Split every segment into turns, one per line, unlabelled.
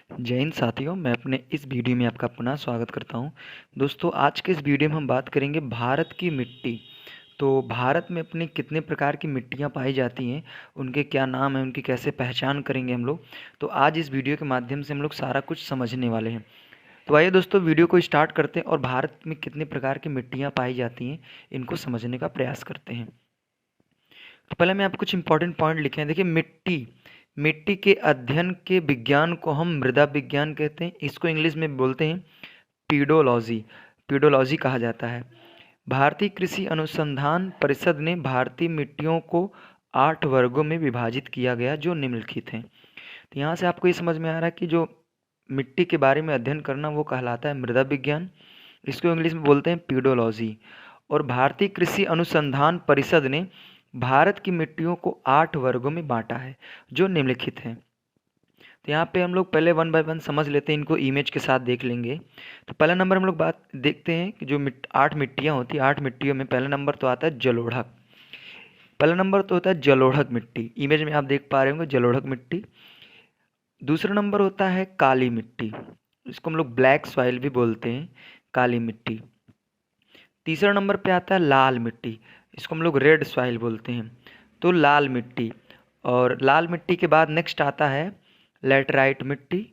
जय हिंद साथियों, मैं अपने इस वीडियो में आपका पुनः स्वागत करता हूं। दोस्तों, आज के इस वीडियो में हम बात करेंगे भारत की मिट्टी। तो भारत में अपनी कितने प्रकार की मिट्टियां पाई जाती हैं, उनके क्या नाम हैं, उनकी कैसे पहचान करेंगे हम लोग। तो आज इस वीडियो के माध्यम से हम लोग सारा कुछ समझने वाले हैं। तो आइए दोस्तों, वीडियो को स्टार्ट करते हैं और भारत में कितने प्रकार की मिट्टियाँ पाई जाती हैं, इनको समझने का प्रयास करते हैं। तो पहले मैं आपको कुछ इंपॉर्टेंट पॉइंट लिखे हैं। देखिए, मिट्टी मिट्टी के अध्ययन के विज्ञान को हम मृदा विज्ञान कहते हैं। इसको इंग्लिश में बोलते हैं पीडोलॉजी। पीडोलॉजी कहा जाता है। भारतीय कृषि अनुसंधान परिषद ने भारतीय मिट्टियों को 8 वर्गों में विभाजित किया गया, जो निम्नलिखित हैं। तो यहाँ से आपको ये समझ में आ रहा है कि जो मिट्टी के बारे में अध्ययन करना वो कहलाता है मृदा विज्ञान। इसको इंग्लिश में बोलते हैं पीडोलॉजी। और भारतीय कृषि अनुसंधान परिषद ने भारत की मिट्टियों को 8 वर्गों में बांटा है, जो निम्नलिखित हैं। तो यहाँ पे हम लोग पहले वन बाय वन समझ लेते हैं, इनको इमेज के साथ देख लेंगे। तो पहला नंबर हम लोग बात देखते हैं कि जो 8 मिट्टियाँ होती हैं, 8 मिट्टियों में पहला नंबर तो आता है जलोढ़क। पहला नंबर तो होता है जलोढ़क मिट्टी। इमेज में आप देख पा रहे होंगे जलोढ़क मिट्टी। दूसरा नंबर होता है काली मिट्टी, इसको हम लोग ब्लैक सॉइल भी बोलते हैं, काली मिट्टी। तीसरा नंबर पे आता है लाल मिट्टी, इसको हम लोग रेड सॉइल बोलते हैं, तो लाल मिट्टी। और लाल मिट्टी के बाद नेक्स्ट आता है लेटराइट मिट्टी।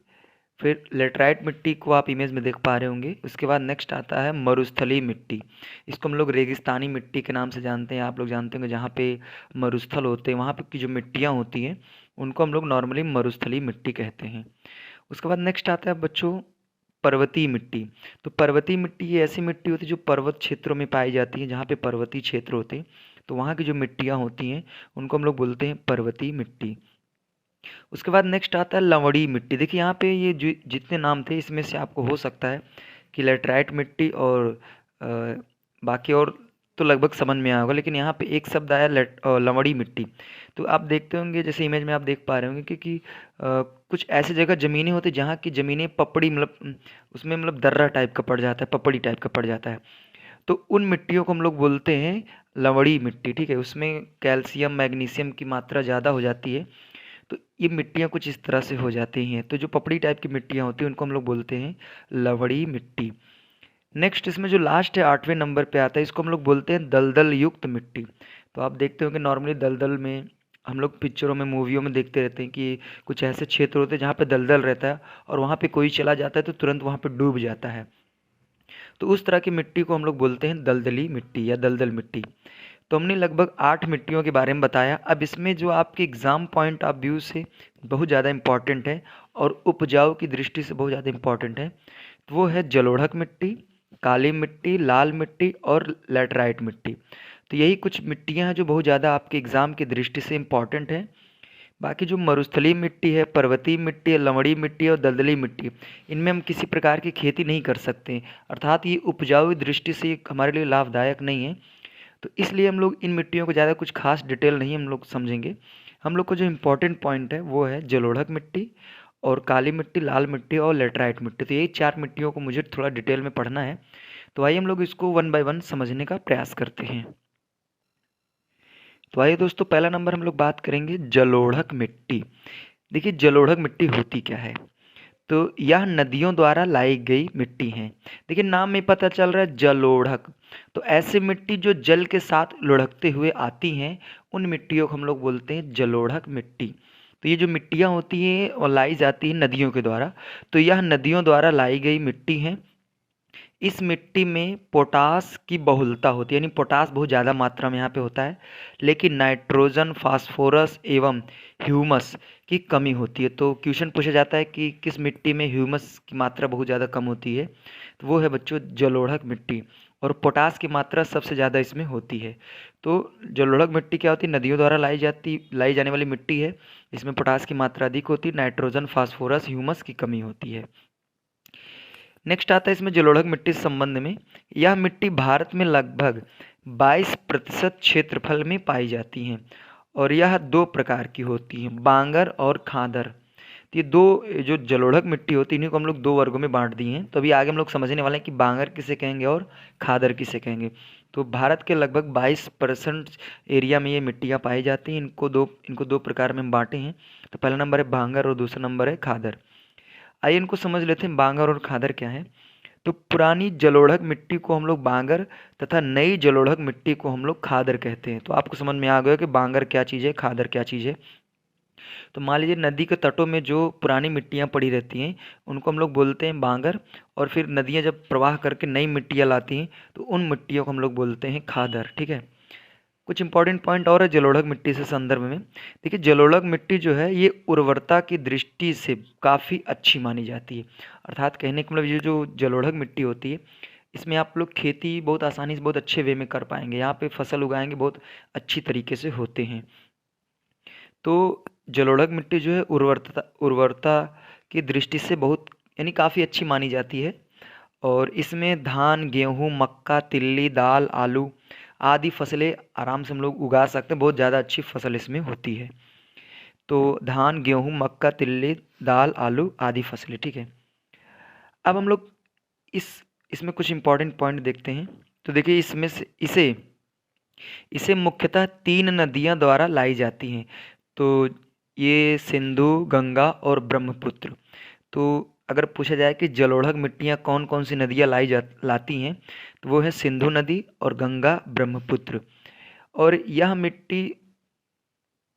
फिर लेटराइट मिट्टी को आप इमेज में देख पा रहे होंगे। उसके बाद नेक्स्ट आता है मरुस्थली मिट्टी, इसको हम लोग रेगिस्तानी मिट्टी के नाम से जानते हैं। आप लोग जानते होंगे जहाँ पे मरुस्थल होते हैं, वहाँ पे की जो मिट्टियाँ होती हैं उनको हम लोग नॉर्मली मरुस्थली मिट्टी कहते हैं। उसके बाद नेक्स्ट आता है बच्चों पर्वतीय मिट्टी। तो पर्वतीय मिट्टी ये ऐसी मिट्टी होती है जो पर्वत क्षेत्रों में पाई जाती है, जहाँ पे पर्वतीय क्षेत्र होते हैं। तो वहाँ की जो मिट्टियाँ होती हैं उनको हम लोग बोलते हैं पर्वतीय मिट्टी। उसके बाद नेक्स्ट आता है लवणी मिट्टी। देखिए यहाँ पे ये जो जितने नाम थे इसमें से आपको हो सकता है कि लेटराइट मिट्टी और अ, बाकी और तो लगभग समझ में आया होगा, लेकिन यहाँ पे एक शब्द आया लवणी मिट्टी। तो आप देखते होंगे, जैसे इमेज में आप देख पा रहे होंगे कि कुछ ऐसी जगह ज़मीनें होती जहाँ की ज़मीनें पपड़ी मतलब उसमें मतलब दर्रा टाइप का पड़ जाता है, पपड़ी टाइप का पड़ जाता है। तो उन मिट्टियों को हम लोग बोलते हैं लवणी मिट्टी। ठीक है, उसमें कैल्शियम मैग्नीशियम की मात्रा ज़्यादा हो जाती है। तो ये मिट्टियाँ कुछ इस तरह से हो जाती हैं। तो जो पपड़ी टाइप की मिट्टियाँ होती हैं उनको हम लोग बोलते हैं लवणी मिट्टी। नेक्स्ट इसमें जो लास्ट है 8वें नंबर पे आता है, इसको हम लोग बोलते हैं दलदल युक्त मिट्टी। तो आप देखते हो कि नॉर्मली दलदल में हम लोग पिक्चरों में मूवियों में देखते रहते हैं कि कुछ ऐसे क्षेत्र होते हैं जहाँ पे दलदल रहता है और वहाँ पे कोई चला जाता है तो तुरंत वहाँ पे डूब जाता है। तो उस तरह की मिट्टी को हम लोग बोलते हैं दलदली मिट्टी या दलदल मिट्टी। तो हमने लगभग 8 मिट्टियों के बारे में बताया। अब इसमें जो आपके एग्ज़ाम पॉइंट ऑफ व्यू से बहुत ज़्यादा इम्पॉर्टेंट है और उपजाऊ की दृष्टि से बहुत ज़्यादा इम्पॉर्टेंट है, तो वो है जलोढ़क मिट्टी, काली मिट्टी, लाल मिट्टी और लैटराइट मिट्टी। तो यही कुछ मिट्टियाँ हैं जो बहुत ज़्यादा आपके एग्ज़ाम की दृष्टि से इम्पॉर्टेंट है। बाकी जो मरुस्थलीय मिट्टी है, पर्वतीय मिट्टी है, लवणी मिट्टी है और दलदली मिट्टी, इनमें हम किसी प्रकार की खेती नहीं कर सकते, अर्थात ये उपजाऊ दृष्टि से हमारे लिए लाभदायक नहीं है। तो इसलिए हम लोग इन मिट्टियों को ज़्यादा कुछ खास डिटेल नहीं हम लोग समझेंगे। हम लोग को जो इम्पोर्टेंट पॉइंट है वो है जलोढ़क मिट्टी और काली मिट्टी, लाल मिट्टी और लेटराइट मिट्टी। तो यही 4 मिट्टियों को मुझे थोड़ा डिटेल में पढ़ना है। तो आइए हम लोग इसको वन बाय वन समझने का प्रयास करते हैं। तो आइए दोस्तों, पहला नंबर हम लोग बात करेंगे जलोढ़क मिट्टी। देखिए, जलोढ़क मिट्टी होती क्या है। तो यह नदियों द्वारा लाई गई मिट्टी है। देखिए, नाम में पता चल रहा है जलोढ़क। तो ऐसी मिट्टी जो जल के साथ लुढ़कते हुए आती हैं, उन मिट्टियों को हम लोग बोलते हैं जलोढ़क मिट्टी। तो ये जो मिट्टियाँ होती हैं और लाई जाती हैं नदियों के द्वारा, तो यह नदियों द्वारा लाई गई मिट्टी है। इस मिट्टी में पोटास की बहुलता होती है, यानी पोटास बहुत ज़्यादा मात्रा में यहाँ पे होता है, लेकिन नाइट्रोजन, फास्फोरस एवं ह्यूमस की कमी होती है। तो क्वेश्चन पूछा जाता है कि किस मिट्टी में ह्यूमस की मात्रा बहुत ज़्यादा कम होती है, तो वो है बच्चों जलोढ़क मिट्टी। और पोटास की मात्रा सबसे ज़्यादा इसमें होती है। तो जलोढ़क मिट्टी क्या होती है, नदियों द्वारा लाई जाने वाली मिट्टी है। इसमें पोटास की मात्रा अधिक होती है, नाइट्रोजन, फास्फोरस, ह्यूमस की कमी होती है। नेक्स्ट आता है इसमें जलोढ़क मिट्टी से संबंध में। यह मिट्टी भारत में लगभग 22% क्षेत्रफल में पाई जाती हैं और यह 2 प्रकार की होती हैं, बांगर और खादर। तो ये दो जो जलोढ़क मिट्टी होती है इन्हीं को हम लोग 2 वर्गों में बांट दिए हैं। तो अभी आगे हम लोग समझने वाले हैं कि बांगर किसे कहेंगे और खादर किसे कहेंगे। तो भारत के लगभग 22% एरिया में ये मिट्टियाँ पाई जाती हैं। इनको दो प्रकार में हम बांटे हैं। तो पहला नंबर है बांगर और दूसरा नंबर है खादर। आइए इनको समझ लेते हैं, बांगर और खादर क्या है। तो पुरानी जलोढ़क मिट्टी को हम लोग बांगर तथा नई जलोढ़क मिट्टी को हम लोग खादर कहते हैं। तो आपको समझ में आ गया कि बांगर क्या चीज़ है, खादर क्या चीज़ है। तो मान लीजिए नदी के तटों में जो पुरानी मिट्टियाँ पड़ी रहती हैं उनको हम लोग बोलते हैं बांगर, और फिर नदियाँ जब प्रवाह करके नई मिट्टियाँ लाती हैं तो उन मिट्टियों को हम लोग बोलते हैं खादर। ठीक है। कुछ इंपॉर्टेंट पॉइंट और है जलोढ़क मिट्टी से संदर्भ में। देखिए जलोढ़क मिट्टी जो है ये उर्वरता की दृष्टि से काफ़ी अच्छी मानी जाती है। अर्थात कहने का मतलब ये जो जलोढ़क मिट्टी होती है इसमें आप लोग खेती बहुत आसानी से बहुत अच्छे वे में कर पाएंगे, यहाँ पे फसल उगाएंगे बहुत अच्छी तरीके से होते हैं। तो जलोढ़क मिट्टी जो है उर्वरता उर्वरता की दृष्टि से बहुत यानी काफ़ी अच्छी मानी जाती है, और इसमें धान, गेहूँ, मक्का, तिल्ली, दाल, आलू आदि फसलें आराम से हम लोग उगा सकते हैं, बहुत ज़्यादा अच्छी फसल इसमें होती है। तो धान, गेहूँ, मक्का, तिल्ली, दाल, आलू आदि फसलें। ठीक है। अब हम लोग इस इसमें कुछ इंपॉर्टेंट पॉइंट देखते हैं। तो देखिए इसमें से इसे इसे मुख्यतः 3 नदियाँ द्वारा लाई जाती हैं। तो ये सिंधु, गंगा और ब्रह्मपुत्र। तो अगर पूछा जाए कि जलोढ़क मिट्टियाँ कौन कौन सी नदियाँ लाती हैं, तो वो है सिंधु नदी और गंगा, ब्रह्मपुत्र। और यह मिट्टी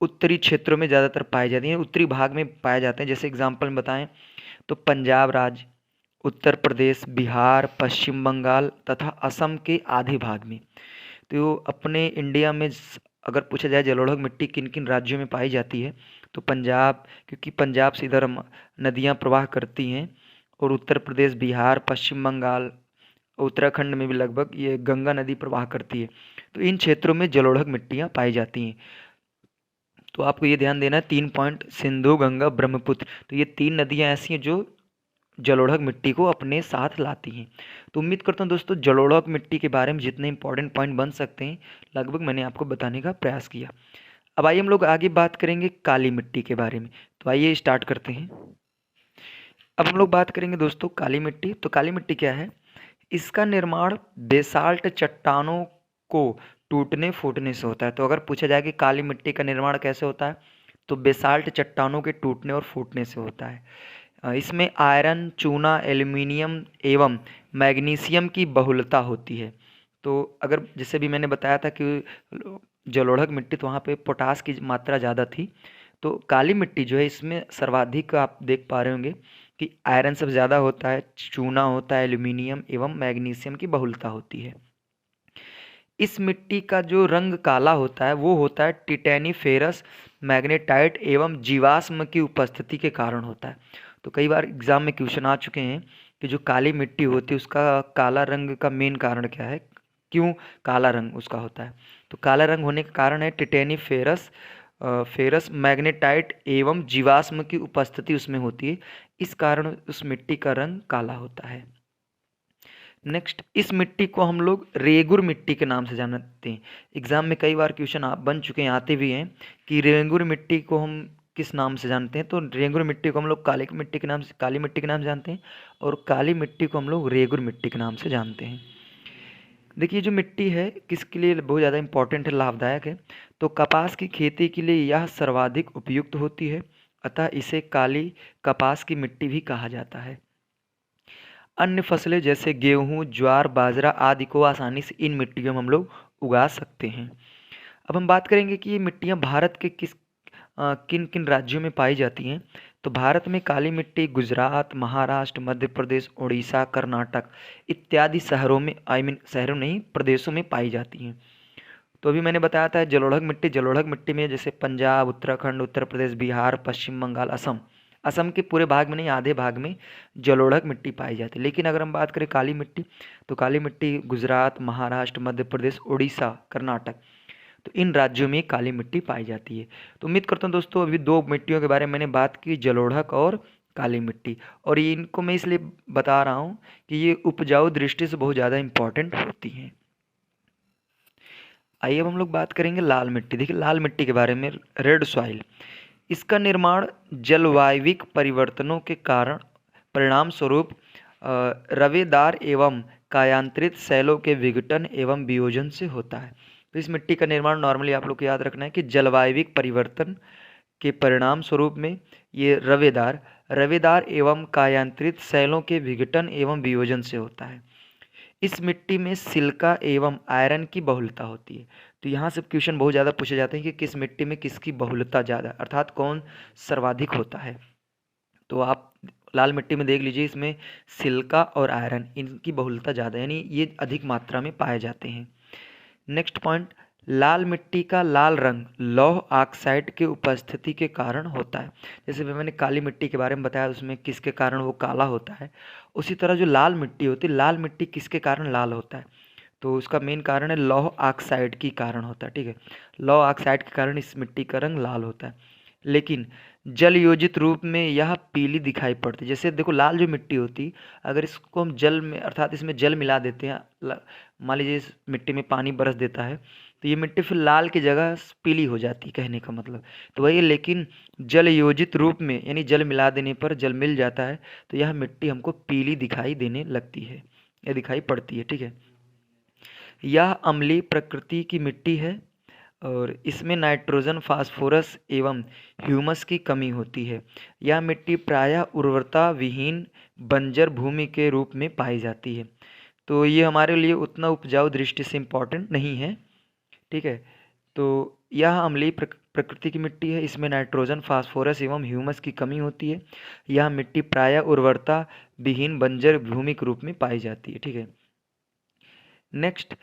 उत्तरी क्षेत्रों में ज़्यादातर पाई जाती है, उत्तरी भाग में पाए जाते हैं। जैसे एग्जाम्पल में बताएं तो पंजाब राज्य, उत्तर प्रदेश, बिहार, पश्चिम बंगाल तथा असम के आधे भाग में। तो अपने इंडिया में अगर पूछा जाए जलोढ़क मिट्टी किन किन राज्यों में पाई जाती है, तो पंजाब, क्योंकि पंजाब से इधर नदियाँ प्रवाह करती हैं, और उत्तर प्रदेश, बिहार, पश्चिम बंगाल, उत्तराखंड में भी लगभग ये गंगा नदी प्रवाह करती है। तो इन क्षेत्रों में जलोढ़क मिट्टियाँ पाई जाती हैं। तो आपको ये ध्यान देना है 3 पॉइंट, सिंधु, गंगा, ब्रह्मपुत्र। तो ये 3 नदियाँ ऐसी हैं जो जलोढ़क मिट्टी को अपने साथ लाती हैं। तो उम्मीद करता हूँ दोस्तों जलोढ़क मिट्टी के बारे में जितने इंपॉर्टेंट पॉइंट बन सकते हैं लगभग मैंने आपको बताने का प्रयास किया। अब आइए हम लोग आगे बात करेंगे काली मिट्टी के बारे में। तो आइए स्टार्ट करते हैं। अब हम लोग बात करेंगे दोस्तों काली मिट्टी। तो काली मिट्टी क्या है? इसका निर्माण बेसाल्ट चट्टानों को टूटने फूटने से होता है। तो अगर पूछा जाए कि काली मिट्टी का निर्माण कैसे होता है, तो बेसाल्ट चट्टानों के टूटने और फूटने से होता है। इसमें आयरन, चूना, एल्युमिनियम एवं मैग्नीशियम की बहुलता होती है। तो अगर जैसे भी मैंने बताया था कि जलोढ़क मिट्टी तो वहाँ पे पोटास की मात्रा ज़्यादा थी, तो काली मिट्टी जो है इसमें सर्वाधिक आप देख पा रहे होंगे कि आयरन सबसे ज़्यादा होता है, चूना होता है, एल्युमिनियम एवं मैग्नीशियम की बहुलता होती है। इस मिट्टी का जो रंग काला होता है वो होता है टिटेनिफेरस, मैग्नेटाइट एवं जीवाश्म की उपस्थिति के कारण होता है। तो कई बार एग्जाम में क्वेश्चन आ चुके हैं कि जो काली मिट्टी होती है उसका काला रंग का मेन कारण क्या है, क्यों काला रंग उसका होता है। तो काला रंग होने का कारण है टिटेनिफेरस फेरस, मैग्नेटाइट एवं जीवाश्म की उपस्थिति उसमें होती है, इस कारण उस मिट्टी का रंग काला होता है। नेक्स्ट, इस मिट्टी को हम लोग रेगुर मिट्टी के नाम से जानते हैं। एग्जाम में कई बार क्वेश्चन बन चुके हैं, आते भी हैं कि रेगुर मिट्टी को हम किस नाम से जानते हैं। तो रेगुर मिट्टी को हम लोग काली मिट्टी के नाम से, काली मिट्टी के नाम से जानते हैं, और काली मिट्टी को हम लोग रेगुर मिट्टी के नाम से जानते हैं। देखिए जो मिट्टी है किसके लिए बहुत ज़्यादा इंपॉर्टेंट है, लाभदायक है। तो कपास की खेती के लिए यह सर्वाधिक उपयुक्त होती है, अतः इसे काली कपास की मिट्टी भी कहा जाता है। अन्य फसलें जैसे गेहूँ, ज्वार, बाजरा आदि को आसानी से इन मिट्टियों में हम लोग उगा सकते हैं। अब हम बात करेंगे कि ये मिट्टियाँ भारत के किन किन राज्यों में पाई जाती हैं। तो भारत में काली मिट्टी गुजरात, महाराष्ट्र, मध्य प्रदेश, उड़ीसा, कर्नाटक इत्यादि शहरों में, शहरों नहीं प्रदेशों में पाई जाती हैं। तो अभी मैंने बताया था जलोढ़क मिट्टी में जैसे पंजाब, उत्तराखंड, उत्तर प्रदेश, बिहार, पश्चिम बंगाल, असम, असम के पूरे भाग में नहीं आधे भाग में जलोढ़क मिट्टी पाई जाती है। लेकिन अगर हम बात करें काली मिट्टी, तो काली मिट्टी गुजरात, महाराष्ट्र, मध्य प्रदेश, उड़ीसा, कर्नाटक, तो इन राज्यों में काली मिट्टी पाई जाती है। तो उम्मीद करता हूँ दोस्तों अभी 2 मिट्टियों के बारे में मैंने बात की, जलोढ़क और काली मिट्टी, और ये इनको मैं इसलिए बता रहा हूँ कि ये उपजाऊ दृष्टि से बहुत ज़्यादा इम्पॉर्टेंट होती हैं। आइए अब हम लोग बात करेंगे लाल मिट्टी। देखिए लाल मिट्टी के बारे में, रेड सॉइल, इसका निर्माण जलवायविक परिवर्तनों के कारण परिणाम स्वरूप रवेदार एवं कायांतरित सेलों के विघटन एवं वियोजन से होता है। तो इस मिट्टी का निर्माण नॉर्मली आप लोग को याद रखना है कि जलवायविक परिवर्तन के परिणाम स्वरूप में ये रवेदार एवं कायांतरित शैलों के विघटन एवं वियोजन से होता है। इस मिट्टी में सिलिका एवं आयरन की बहुलता होती है। तो यहाँ से क्वेश्चन बहुत ज़्यादा पूछे जाते हैं कि किस मिट्टी में किसकी बहुलता ज़्यादा, अर्थात कौन सर्वाधिक होता है। तो आप लाल मिट्टी में देख लीजिए, इसमें सिलिका और आयरन इनकी बहुलता ज़्यादा, यानी ये अधिक मात्रा में पाए जाते हैं। नेक्स्ट पॉइंट, लाल मिट्टी का लाल रंग लौह ऑक्साइड के उपस्थिति के कारण होता है। जैसे मैंने काली मिट्टी के बारे में बताया, उसमें किसके कारण वो काला होता है, उसी तरह जो लाल मिट्टी होती है, लाल मिट्टी किसके कारण लाल होता है, तो उसका मेन कारण है लौह ऑक्साइड के कारण होता है। ठीक है, लौह ऑक्साइड के कारण इस मिट्टी का रंग लाल होता है। लेकिन जल योजित रूप में यह पीली दिखाई पड़ती है। जैसे देखो, लाल जो मिट्टी होती, अगर इसको हम जल में, अर्थात इसमें जल मिला देते हैं, मान लीजिए इस मिट्टी में पानी बरस देता है, तो ये मिट्टी फिर लाल की जगह पीली हो जाती है, कहने का मतलब तो वही है। लेकिन जल योजित रूप में, यानी जल मिला देने पर जल मिल जाता है, तो यह मिट्टी हमको पीली दिखाई देने लगती है या दिखाई पड़ती है। ठीक है, यह अम्लीय प्रकृति की मिट्टी है और इसमें नाइट्रोजन, फास्फोरस एवं ह्यूमस की कमी होती है। यह मिट्टी प्रायः उर्वरता विहीन बंजर भूमि के रूप में पाई जाती है। तो ये हमारे लिए उतना उपजाऊ दृष्टि से इम्पॉर्टेंट नहीं है। ठीक है, तो यह अम्लीय प्रकृति की मिट्टी है, इसमें नाइट्रोजन, फास्फोरस एवं ह्यूमस की कमी होती है। यह मिट्टी प्रायः उर्वरता विहीन बंजर भूमि के रूप में पाई जाती है। ठीक है, नेक्स्ट,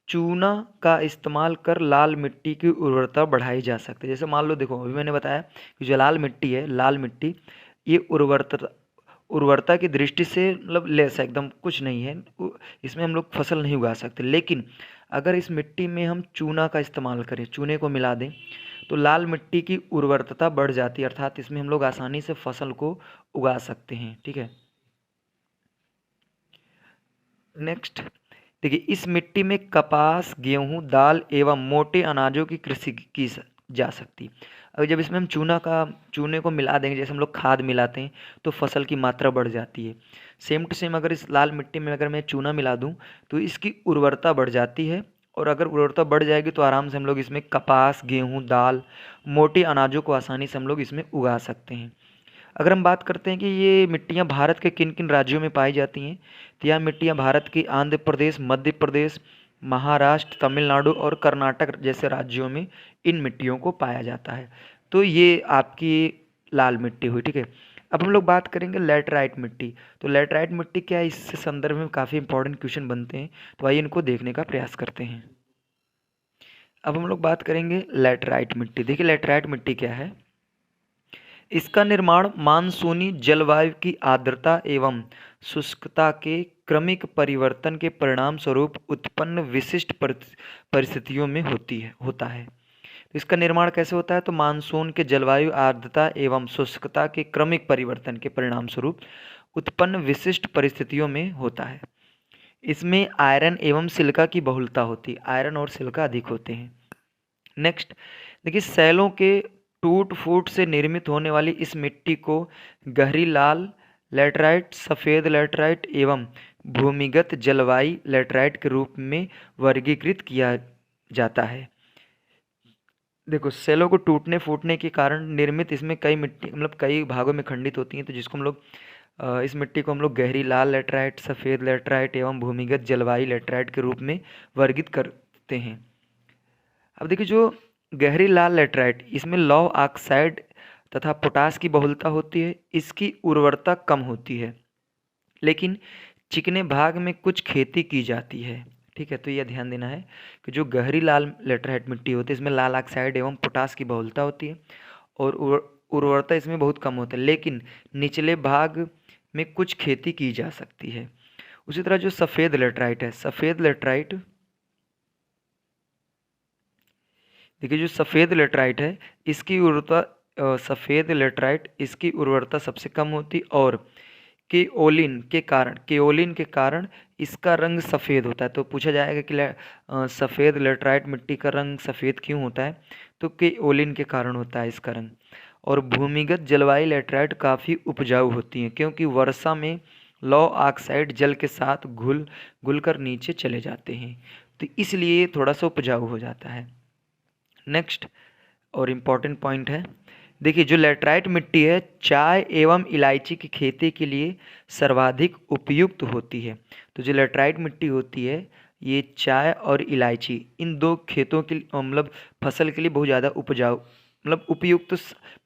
चूना का इस्तेमाल कर लाल मिट्टी की उर्वरता बढ़ाई जा सकती है। जैसे मान लो, देखो अभी मैंने बताया कि जो लाल मिट्टी है, लाल मिट्टी ये उर्वरता की दृष्टि से मतलब लेस है, एकदम कुछ नहीं है, इसमें हम लोग फसल नहीं उगा सकते। लेकिन अगर इस मिट्टी में हम चूना का इस्तेमाल करें, चूने को मिला दें, तो लाल मिट्टी की उर्वरता बढ़ जाती है, अर्थात इसमें हम लोग आसानी से फसल को उगा सकते हैं। ठीक है, नेक्स्ट देखिए, इस मिट्टी में कपास, गेहूं, दाल एवं मोटे अनाजों की कृषि की जा सकती है। अब जब इसमें हम चूने को मिला देंगे, जैसे हम लोग खाद मिलाते हैं, तो फसल की मात्रा बढ़ जाती है। सेम टू सेम अगर इस लाल मिट्टी में अगर मैं चूना मिला दूं, तो इसकी उर्वरता बढ़ जाती है, और अगर उर्वरता बढ़ जाएगी तो आराम से हम लोग इसमें कपास, गेहूँ, दाल, मोटे अनाजों को आसानी से हम लोग इसमें उगा सकते हैं। अगर हम बात करते हैं कि ये मिट्टियाँ भारत के किन किन राज्यों में पाई जाती हैं, तो यह मिट्टियाँ भारत की आंध्र प्रदेश, मध्य प्रदेश, महाराष्ट्र, तमिलनाडु और कर्नाटक जैसे राज्यों में इन मिट्टियों को पाया जाता है। तो ये आपकी लाल मिट्टी हुई। ठीक है, अब हम लोग बात करेंगे लैटराइट मिट्टी। तो लैटराइट मिट्टी क्या है, इससे संदर्भ में काफ़ी इंपॉर्टेंट क्वेश्चन बनते हैं, तो आइए इनको देखने का प्रयास करते हैं। अब हम लोग बात करेंगे लैटराइट मिट्टी। देखिए, लैटराइट मिट्टी क्या है। इसका निर्माण मानसूनी जलवायु की आर्द्रता एवं शुष्कता के क्रमिक परिवर्तन के परिणाम स्वरूप उत्पन्न विशिष्ट परिस्थितियों में होता है। तो इसका निर्माण कैसे होता है, तो मानसून के जलवायु आर्द्रता एवं शुष्कता के क्रमिक परिवर्तन के परिणाम स्वरूप उत्पन्न विशिष्ट परिस्थितियों में होता है। इसमें आयरन एवं सिलिका की बहुलता होती है, आयरन और सिलिका अधिक होते हैं। नेक्स्ट देखिए, सैलों के टूट फूट से निर्मित होने वाली इस मिट्टी को गहरी लाल लैटराइट, सफ़ेद लैटराइट एवं भूमिगत जलवायु लैटराइट के रूप में वर्गीकृत किया जाता है। देखो, सेलों को टूटने फूटने के कारण निर्मित इसमें कई मिट्टी मतलब कई भागों में खंडित होती हैं, तो जिसको हम लोग इस मिट्टी को हम लोग गहरी लाल लैटराइट, सफ़ेद लैटराइट एवं भूमिगत जलवायु लैटराइट के रूप में वर्गीकृत करते हैं। अब देखिए, जो गहरी लाल लैटराइट, इसमें लौह ऑक्साइड तथा पोटास की बहुलता होती है, इसकी उर्वरता कम होती है, लेकिन चिकने भाग में कुछ खेती की जाती है। ठीक है, तो यह ध्यान देना है कि जो गहरी लाल लैटराइट मिट्टी होती है, इसमें लाल ऑक्साइड एवं पोटास की बहुलता होती है और उर्वरता इसमें बहुत कम होता है, लेकिन निचले भाग में कुछ खेती की जा सकती है। उसी तरह जो सफ़ेद लैटराइट है, सफ़ेद लैटराइट, देखिए जो सफ़ेद लेटराइट है, इसकी उर्वरता सफ़ेद लेटराइट इसकी उर्वरता सबसे कम होती, और केओलिन के कारण इसका रंग सफ़ेद होता है। तो पूछा जाएगा कि सफ़ेद लेटराइट मिट्टी का रंग सफ़ेद क्यों होता है, तो केओलिन के कारण होता है इसका रंग। और भूमिगत जलवायु लेटराइट काफ़ी उपजाऊ होती हैं, क्योंकि वर्षा में लौह ऑक्साइड जल के साथ घुल कर नीचे चले जाते हैं, तो इसलिए थोड़ा सा उपजाऊ हो जाता है। नेक्स्ट और इम्पॉर्टेंट पॉइंट है देखिए, जो लैटराइट मिट्टी है चाय एवं इलायची की खेती के लिए सर्वाधिक उपयुक्त होती है। तो जो लैटराइट मिट्टी होती है ये चाय और इलायची इन दो खेतों के मतलब फसल के लिए बहुत ज़्यादा उपजाऊ मतलब उपयुक्त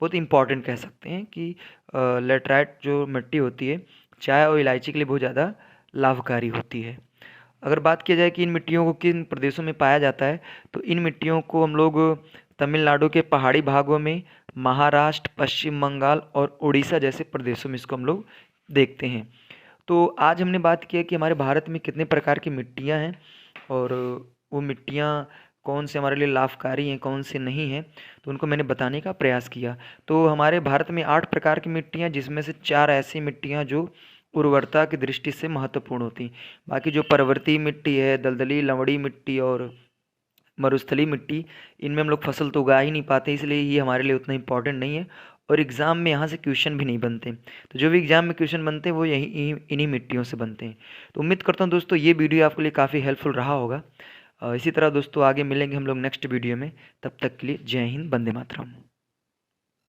बहुत इंपॉर्टेंट कह सकते हैं कि लैटराइट जो मिट्टी होती है चाय और इलायची के लिए बहुत ज़्यादा लाभकारी होती है। अगर बात किया जाए कि इन मिट्टियों को किन प्रदेशों में पाया जाता है, तो इन मिट्टियों को हम लोग तमिलनाडु के पहाड़ी भागों में, महाराष्ट्र, पश्चिम बंगाल और उड़ीसा जैसे प्रदेशों में इसको हम लोग देखते हैं। तो आज हमने बात किया कि हमारे भारत में कितने प्रकार की मिट्टियाँ हैं और वो मिट्टियाँ कौन से हमारे लिए लाभकारी हैं, कौन से नहीं हैं, तो उनको मैंने बताने का प्रयास किया। तो हमारे भारत में 8 प्रकार की मिट्टियाँ, जिसमें से 4 ऐसी मिट्टियाँ जो उर्वरता की दृष्टि से महत्वपूर्ण होती हैं। बाकी जो पर्वतीय मिट्टी है, दलदली, लवणीय मिट्टी और मरुस्थलीय मिट्टी, इनमें हम लोग फसल तो उगा ही नहीं पाते, इसलिए ये हमारे लिए उतना इम्पोर्टेंट नहीं है और एग्ज़ाम में यहाँ से क्वेश्चन भी नहीं बनते। तो जो भी एग्ज़ाम में क्वेश्चन बनते हैं वो इन्हीं मिट्टियों से बनते हैं। तो उम्मीद करता हूँ दोस्तों ये वीडियो आपके लिए काफ़ी हेल्पफुल रहा होगा। इसी तरह दोस्तों आगे मिलेंगे हम लोग नेक्स्ट वीडियो में। तब तक के लिए जय हिंद, वंदे मातरम।